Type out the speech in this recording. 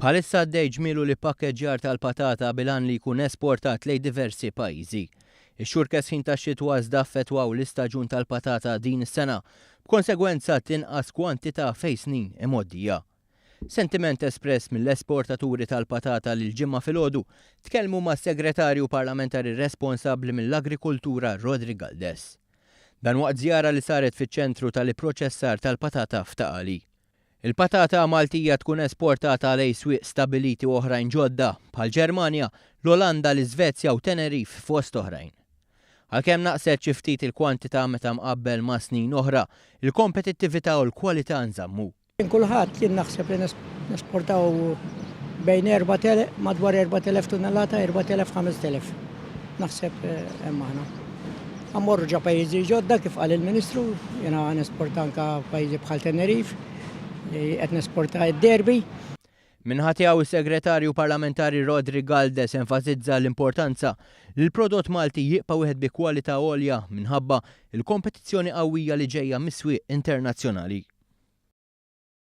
Bħalissa għaddej ġmielu li pakkeġġjar tal-patata bilan li jkun esportat lejn diversi pajjiżi. Ix-xhur kesħin tax-xitwa iżda affettwaw l-istaġun tal-patata din is-sena, b'konsegwenza tinqas kwantità fejn snin imgħoddija. Sentiment espress mill-esportaturi tal-patata li l-ġimgħa filgħodu tkellmu mas-segretarju parlamentari responsabbli mill-Agrikultura Rodri Galdes. Dan waqt żjara li saret fiċ-ċentru tal-ipproċessar tal-patata f'Taqali. Il-patata Maltija tkun esportata lejn swieq stabiliti oħrajn ġodda bħal Ġermanja, l-Olanda, l-Iżvezja u Tenerife fost oħrajn. Għalkemm naqset xi ftit il-kwantità meta mqabbel ma' snin oħra, il-kompetittività u l-kwalità nżammu. Kulħadd jien naħseb li nesportaw bejn madwar 4,000 tunnellata 4,000-5,000. Naħseb hemm aħna. Ammorru ġa pajjiżi ġodda kif qal il-Ministru, jiena nesporta anke pajjiżi bħal Tenerife. Qed nesporta d-derbi. Minħat tiegħu is-Segretarju Parlamentari Rodri Galdes enfasizza l-importanza li l-prodott Malti jibqa' wieħed bi kwalità għolja minħabba l-kompetizzjoni qawwija li ġejja mis-swieq internazzjonali.